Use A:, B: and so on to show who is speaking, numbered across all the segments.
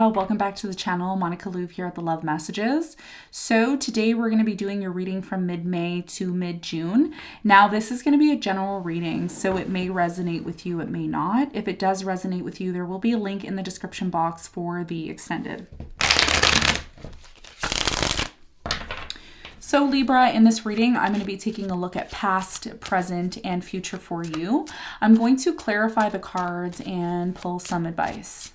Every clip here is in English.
A: Welcome back to the channel. Monica Louv here at the Love Messages. So today we're going to be doing your reading from mid-May to mid-June. Now this is going to be a general reading, so it may resonate with you, it may not. If it does resonate with you, there will be a link in the description box for the extended. So Libra, in this reading, I'm going to be taking a look at past, present, and future for you. I'm going to clarify the cards and pull some advice.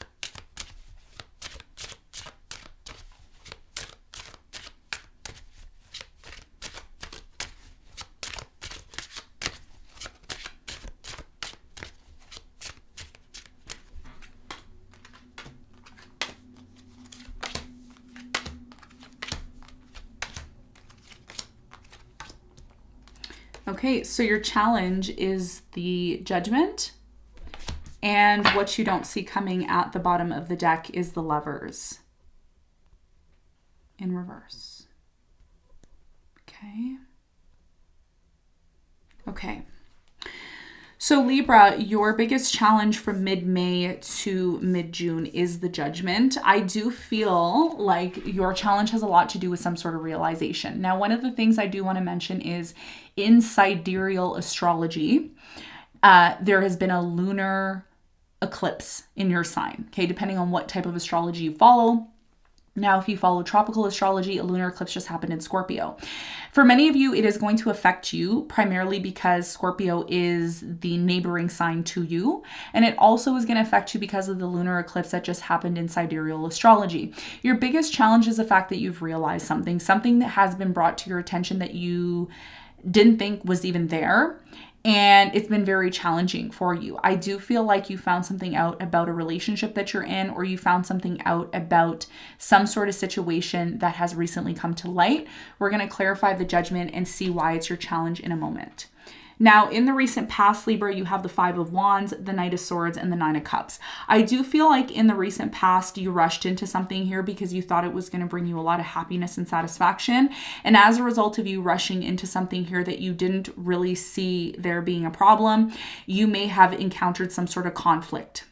A: Okay, so your challenge is the Judgment, and what you don't see coming at the bottom of the deck is the Lovers in reverse. Okay. So Libra, your biggest challenge from mid-May to mid-June is the Judgment. I do feel like your challenge has a lot to do with some sort of realization. Now, one of the things I do want to mention is in sidereal astrology, there has been a lunar eclipse in your sign, okay, depending on what type of astrology you follow. Now, if you follow tropical astrology, a lunar eclipse just happened in Scorpio. For many of you, it is going to affect you primarily because Scorpio is the neighboring sign to you. And it also is going to affect you because of the lunar eclipse that just happened in sidereal astrology. Your biggest challenge is the fact that you've realized something that has been brought to your attention that you didn't think was even there. And it's been very challenging for you. I do feel like you found something out about a relationship that you're in, or you found something out about some sort of situation that has recently come to light. We're going to clarify the Judgment and see why it's your challenge in a moment. Now, in the recent past, Libra, you have the Five of Wands, the Knight of Swords, and the Nine of Cups. I do feel like in the recent past, you rushed into something here because you thought it was going to bring you a lot of happiness and satisfaction. And as a result of you rushing into something here that you didn't really see there being a problem, you may have encountered some sort of conflict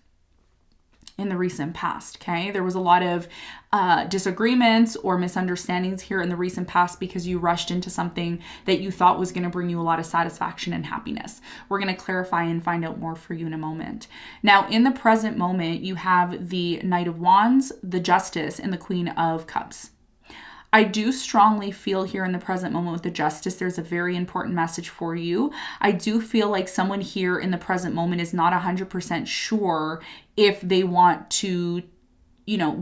A: in the recent past, okay? There was a lot of disagreements or misunderstandings here in the recent past because you rushed into something that you thought was going to bring you a lot of satisfaction and happiness. We're going to clarify and find out more for you in a moment. Now, in the present moment, you have the Knight of Wands, the Justice, and the Queen of Cups. I do strongly feel here in the present moment with the Justice, there's a very important message for you. I do feel like someone here in the present moment is not 100% sure if they want to,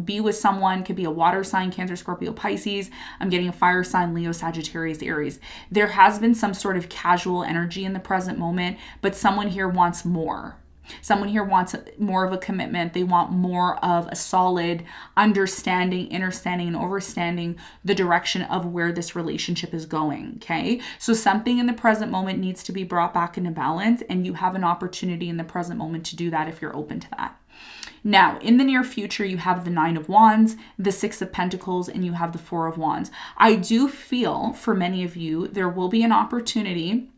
A: be with someone. Could be a water sign, Cancer, Scorpio, Pisces. I'm getting a fire sign, Leo, Sagittarius, Aries. There has been some sort of casual energy in the present moment, but someone here wants more. Someone here wants more of a commitment. They want more of a solid understanding, understanding, and overstanding the direction of where this relationship is going, okay? So something in the present moment needs to be brought back into balance, and you have an opportunity in the present moment to do that if you're open to that. Now, in the near future, you have the Nine of Wands, the Six of Pentacles, and you have the Four of Wands. I do feel for many of you, there will be an opportunity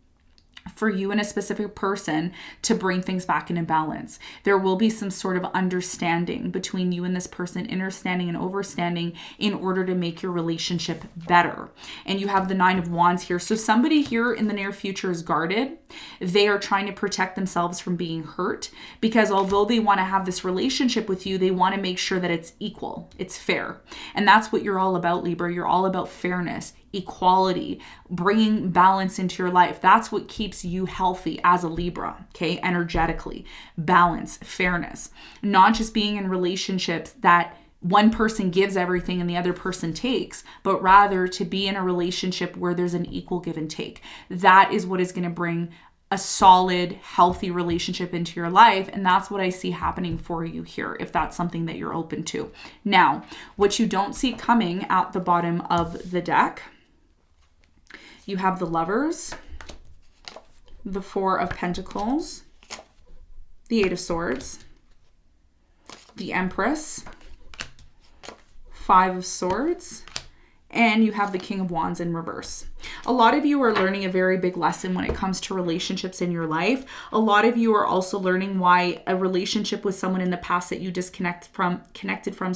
A: for you and a specific person to bring things back into balance. There will be some sort of understanding between you and this person, understanding and overstanding in order to make your relationship better. And you have the Nine of Wands here. So somebody here in the near future is guarded. They are trying to protect themselves from being hurt because although they want to have this relationship with you, they want to make sure that it's equal, it's fair. And that's what you're all about, Libra. You're all about fairness, equality, bringing balance into your life. That's what keeps you healthy as a Libra, okay? Energetically, balance, fairness, not just being in relationships that one person gives everything and the other person takes, but rather to be in a relationship where there's an equal give and take. That is what is going to bring a solid, healthy relationship into your life. And that's what I see happening for you here, if that's something that you're open to. Now, what you don't see coming at the bottom of the deck, you have the Lovers, the Four of Pentacles, the Eight of Swords, the Empress, Five of Swords, and you have the King of Wands in reverse. A lot of you are learning a very big lesson when it comes to relationships in your life. A lot of you are also learning why a relationship with someone in the past that you connected from,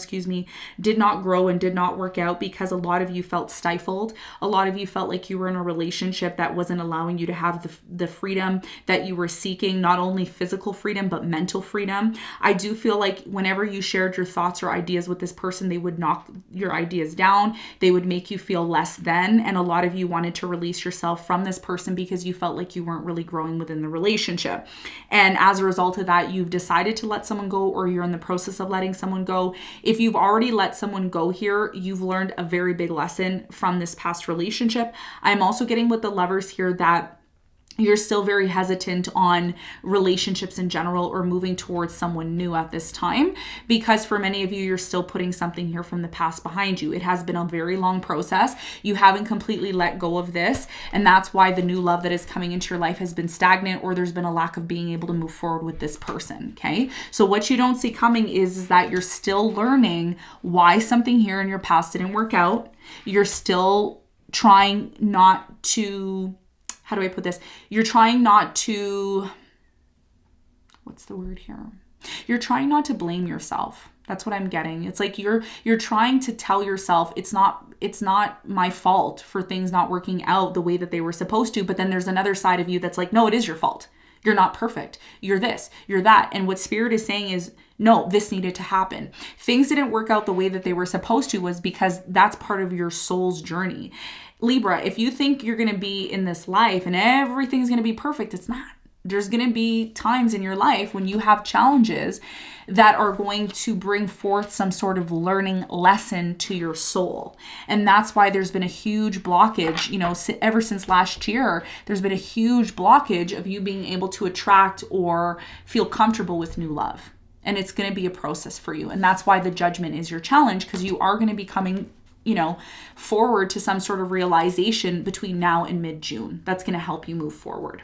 A: did not grow and did not work out, because a lot of you felt stifled. A lot of you felt like you were in a relationship that wasn't allowing you to have the freedom that you were seeking, not only physical freedom, but mental freedom. I do feel like whenever you shared your thoughts or ideas with this person, they would knock your ideas down. They would make you feel less than. And a lot of you wanted to release yourself from this person because you felt like you weren't really growing within the relationship. And as a result of that, you've decided to let someone go, or you're in the process of letting someone go. If you've already let someone go here, you've learned a very big lesson from this past relationship. I'm also getting with the Lovers here that you're still very hesitant on relationships in general or moving towards someone new at this time, because for many of you, you're still putting something here from the past behind you. It has been a very long process. You haven't completely let go of this. And that's why the new love that is coming into your life has been stagnant, or there's been a lack of being able to move forward with this person. Okay. So what you don't see coming is that you're still learning why something here in your past didn't work out. You're still trying not to, how do I put this? You're trying not to, what's the word here? You're trying not to blame yourself. That's what I'm getting. It's like you're trying to tell yourself it's not my fault for things not working out the way that they were supposed to. But then there's another side of you that's like, no, it is your fault. You're not perfect. You're this, you're that. And what Spirit is saying is, no, this needed to happen. Things didn't work out the way that they were supposed to, was because that's part of your soul's journey. Libra, if you think you're going to be in this life and everything's going to be perfect, it's not. There's going to be times in your life when you have challenges that are going to bring forth some sort of learning lesson to your soul. And that's why there's been a huge blockage, ever since last year, there's been a huge blockage of you being able to attract or feel comfortable with new love. And it's going to be a process for you. And that's why the Judgment is your challenge, because you are going to be coming forward to some sort of realization between now and mid-June. That's going to help you move forward.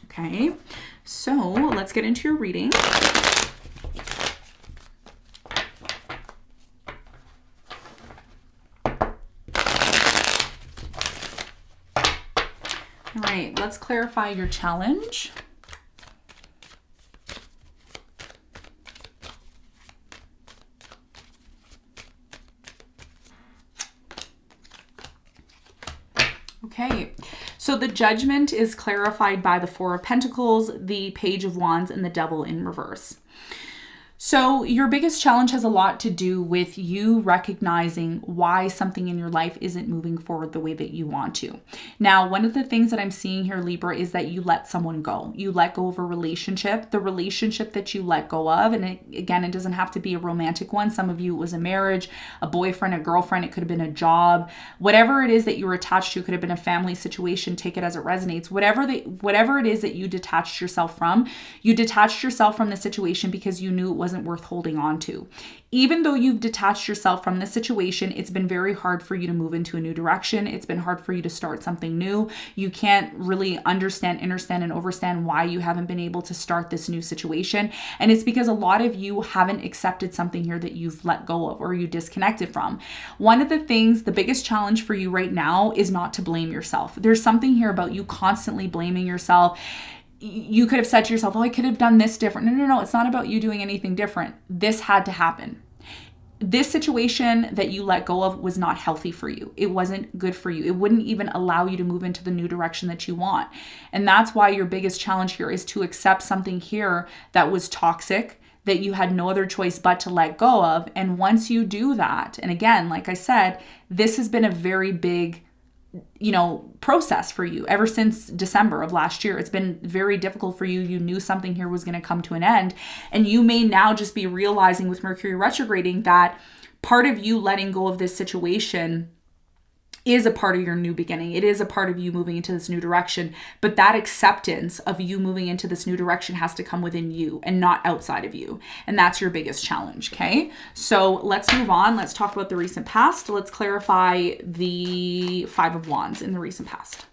A: Okay, so let's get into your reading. All right, let's clarify your challenge. Okay, so the Judgment is clarified by the Four of Pentacles, the Page of Wands, and the Devil in reverse. So your biggest challenge has a lot to do with you recognizing why something in your life isn't moving forward the way that you want to. Now, one of the things that I'm seeing here, Libra, is that you let someone go. You let go of a relationship. The relationship that you let go of, and it doesn't have to be a romantic one. Some of you, it was a marriage, a boyfriend, a girlfriend. It could have been a job. Whatever it is that you were attached to, could have been a family situation. Take it as it resonates. Whatever it is that you detached yourself from the situation because you knew it wasn't worth holding on to. Even though you've detached yourself from the situation, it's been very hard for you to move into a new direction. It's been hard for you to start something new. You can't really understand, and overstand why you haven't been able to start this new situation. And it's because a lot of you haven't accepted something here that you've let go of or you disconnected from. One of the things, the biggest challenge for you right now is not to blame yourself. There's something here about you constantly blaming yourself. You could have said to yourself, oh, I could have done this different. No. It's not about you doing anything different. This had to happen. This situation that you let go of was not healthy for you. It wasn't good for you. It wouldn't even allow you to move into the new direction that you want. And that's why your biggest challenge here is to accept something here that was toxic, that you had no other choice but to let go of. And once you do that, and again, like I said, this has been a very big process for you ever since December of last year. It's been very difficult for you. You knew something here was going to come to an end. And you may now just be realizing with Mercury retrograding that part of you letting go of this situation is a part of your new beginning. It is a part of you moving into this new direction. But that acceptance of you moving into this new direction has to come within you and not outside of you. And that's your biggest challenge, okay? So let's move on. Let's talk about the recent past. Let's clarify the Five of Wands in the recent past.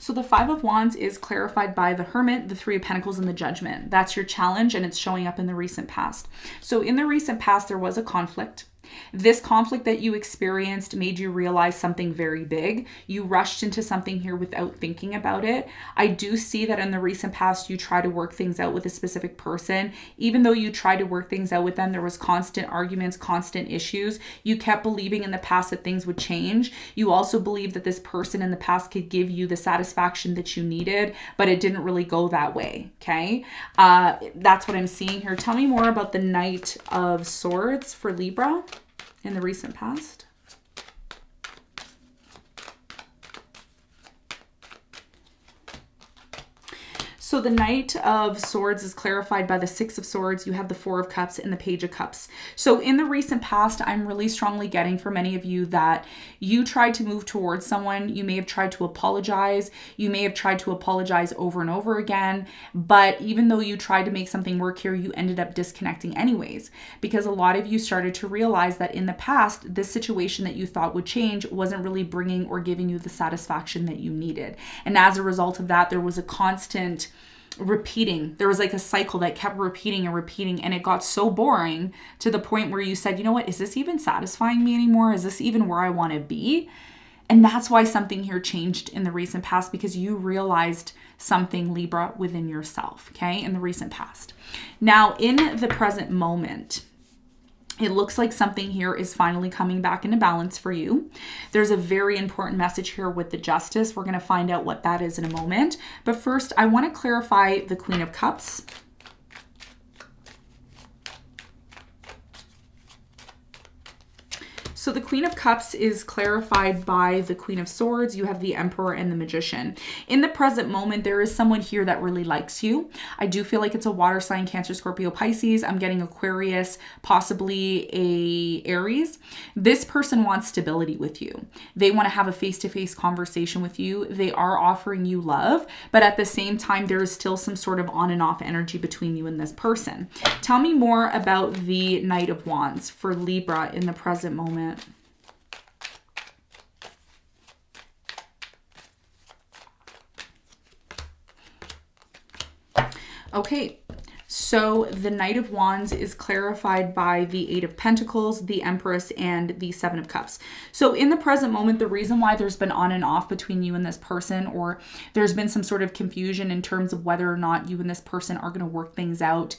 A: So the Five of Wands is clarified by the Hermit, the Three of Pentacles, and the Judgment. That's your challenge, and it's showing up in the recent past. So in the recent past, there was a conflict. This conflict that you experienced made you realize something very big. You rushed into something here without thinking about it. I do see that in the recent past, you try to work things out with a specific person. Even though you tried to work things out with them, there was constant arguments, constant issues. You kept believing in the past that things would change. You also believed that this person in the past could give you the satisfaction that you needed, but it didn't really go that way, okay? That's what I'm seeing here. Tell me more about the Knight of Swords for Libra in the recent past. So the Knight of Swords is clarified by the Six of Swords. You have the Four of Cups and the Page of Cups. So in the recent past, I'm really strongly getting for many of you that you tried to move towards someone. You may have tried to apologize. You may have tried to apologize over and over again. But even though you tried to make something work here, you ended up disconnecting anyways. Because a lot of you started to realize that in the past, this situation that you thought would change wasn't really bringing or giving you the satisfaction that you needed. And as a result of that, there was a constant repeating. There was like a cycle that kept repeating and repeating, and it got so boring to the point where you said, you know what, is this even satisfying me anymore? Is this even where I want to be? And that's why something here changed in the recent past, because you realized something, Libra, within yourself, okay, in the recent past. Now, in the present moment, it looks like something here is finally coming back into balance for you. There's a very important message here with the Justice. We're going to find out what that is in a moment. But first, I want to clarify the Queen of Cups. So the Queen of Cups is clarified by the Queen of Swords. You have the Emperor and the Magician. In the present moment, there is someone here that really likes you. I do feel like it's a water sign, Cancer, Scorpio, Pisces. I'm getting Aquarius, possibly a Aries. This person wants stability with you. They want to have a face-to-face conversation with you. They are offering you love, but at the same time, there is still some sort of on and off energy between you and this person. Tell me more about the Knight of Wands for Libra in the present moment. Okay, so the Knight of Wands is clarified by the Eight of Pentacles, the Empress, and the Seven of Cups. So in the present moment, the reason why there's been on and off between you and this person, or there's been some sort of confusion in terms of whether or not you and this person are going to work things out,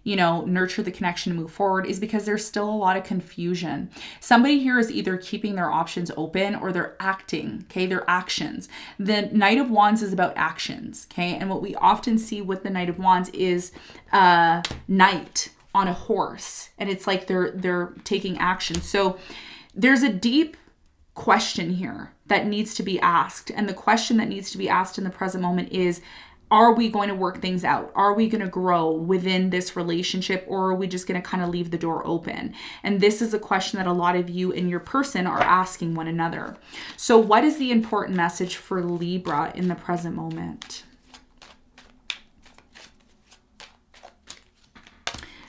A: you know, nurture the connection to move forward, is because there's still a lot of confusion. Somebody here is either keeping their options open or they're acting, okay, their actions. The Knight of Wands is about actions, okay? And what we often see with the Knight of Wands is a knight on a horse, and it's like they're taking action. So there's a deep question here that needs to be asked. And the question that needs to be asked in the present moment is, are we going to work things out? Are we going to grow within this relationship, or are we just going to kind of leave the door open? And this is a question that a lot of you and your person are asking one another. So what is the important message for Libra in the present moment?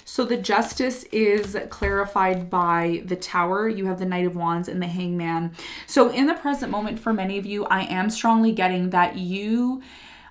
A: So the Justice is clarified by the Tower. You have the Knight of Wands and the Hangman. So in the present moment, for many of you, I am strongly getting that you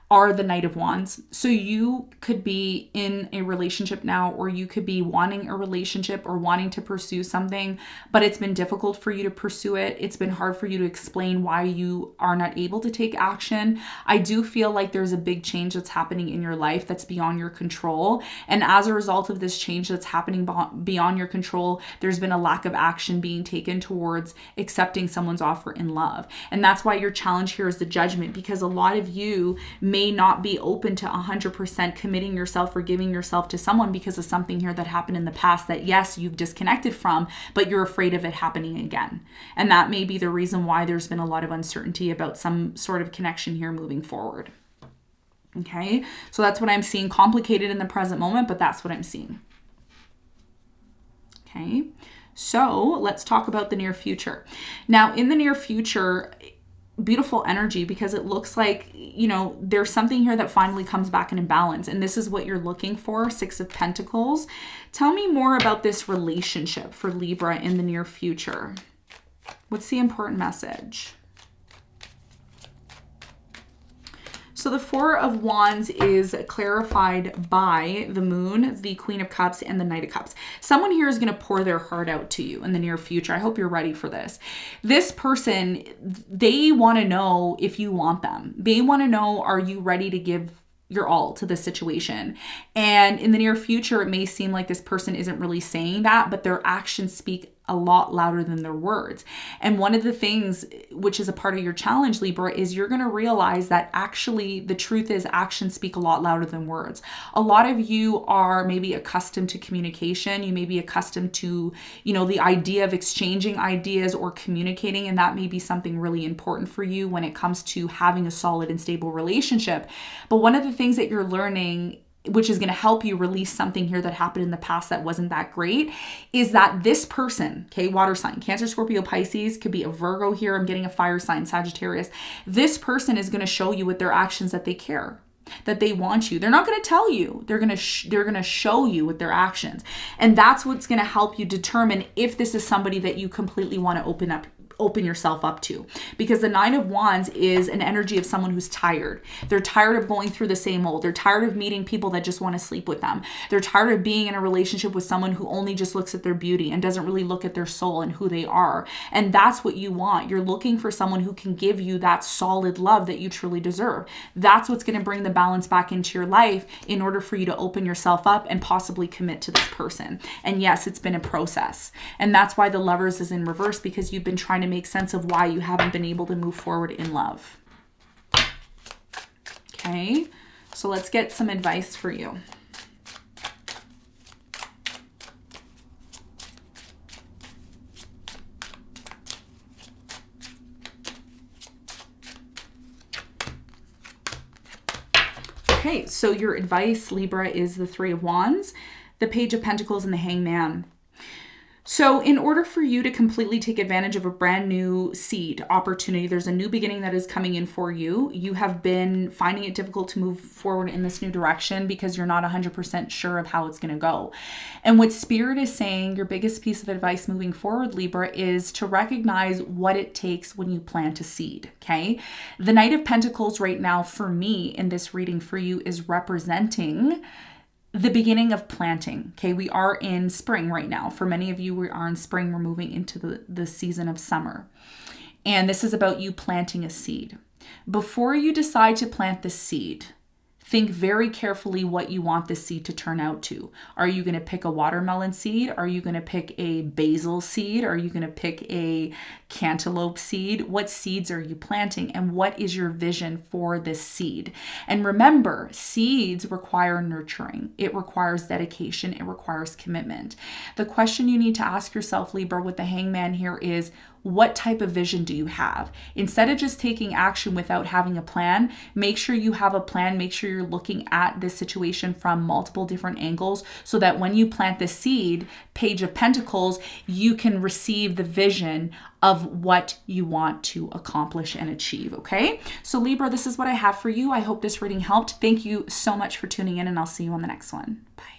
A: are the Knight of Wands. So you could be in a relationship now, or you could be wanting a relationship or wanting to pursue something, but it's been difficult for you to pursue it. It's been hard for you to explain why you are not able to take action. I do feel like there's a big change that's happening in your life that's beyond your control. And as a result of this change that's happening beyond your control, there's been a lack of action being taken towards accepting someone's offer in love. And that's why your challenge here is the Judgment, because a lot of you may not be open to 100% committing yourself or giving yourself to someone because of something here that happened in the past that, yes, you've disconnected from, but you're afraid of it happening again. And that may be the reason why there's been a lot of uncertainty about some sort of connection here moving forward. Okay, so that's what I'm seeing, complicated in the present moment, but that's what I'm seeing. Okay, so let's talk about the near future. Now, in the near future, beautiful energy, because it looks like, you know, there's something here that finally comes back in balance, and this is what you're looking for. Six of Pentacles. Tell me more about this relationship for Libra in the near future. What's the important message? So the Four of Wands is clarified by the Moon, the Queen of Cups, and the Knight of Cups. Someone here is going to pour their heart out to you in the near future. I hope you're ready for this. This person, they want to know if you want them. They want to know, are you ready to give your all to the situation? And in the near future, it may seem like this person isn't really saying that, but their actions speak a lot louder than their words. And one of the things which is a part of your challenge, Libra, is you're going to realize that actually the truth is actions speak a lot louder than words. A lot of you are maybe accustomed to communication. You may be accustomed to, the idea of exchanging ideas or communicating, and that may be something really important for you when it comes to having a solid and stable relationship. But one of the things that you're learning, which is going to help you release something here that happened in the past that wasn't that great, is that this person, okay, water sign, Cancer, Scorpio, Pisces, could be a Virgo here. I'm getting a fire sign, Sagittarius. This person is going to show you with their actions that they care, that they want you. They're not going to tell you. They're going to show you with their actions. And that's what's going to help you determine if this is somebody that you completely want to open yourself up to. Because the Nine of Wands is an energy of someone who's tired. They're tired of going through the same old. They're tired of meeting people that just want to sleep with them. They're tired of being in a relationship with someone who only just looks at their beauty and doesn't really look at their soul and who they are. And that's what you want. You're looking for someone who can give you that solid love that you truly deserve. That's what's going to bring the balance back into your life in order for you to open yourself up and possibly commit to this person. And yes, it's been a process. And that's why the Lovers is in reverse, because you've been trying to make sense of why you haven't been able to move forward in love. Okay, so let's get some advice for you. Okay, so your advice, Libra, is the Three of Wands, the Page of Pentacles, and the Hangman. So in order for you to completely take advantage of a brand new seed opportunity, there's a new beginning that is coming in for you. You have been finding it difficult to move forward in this new direction because you're not 100% sure of how it's going to go. And what Spirit is saying, your biggest piece of advice moving forward, Libra, is to recognize what it takes when you plant a seed, okay? The Knight of Pentacles right now for me in this reading for you is representing the beginning of planting. Okay, we are in spring right now. For many of you, we are in spring. We're moving into the season of summer. And this is about you planting a seed. Before you decide to plant the seed, think very carefully what you want this seed to turn out to. Are you going to pick a watermelon seed? Are you going to pick a basil seed? Are you going to pick a cantaloupe seed? What seeds are you planting? And what is your vision for this seed? And remember, seeds require nurturing. It requires dedication. It requires commitment. The question you need to ask yourself, Libra, with the Hangman here is, what type of vision do you have? Instead of just taking action without having a plan, make sure you have a plan. Make sure you're looking at this situation from multiple different angles so that when you plant the seed, Page of Pentacles, you can receive the vision of what you want to accomplish and achieve, okay? So Libra, this is what I have for you. I hope this reading helped. Thank you so much for tuning in, and I'll see you on the next one. Bye.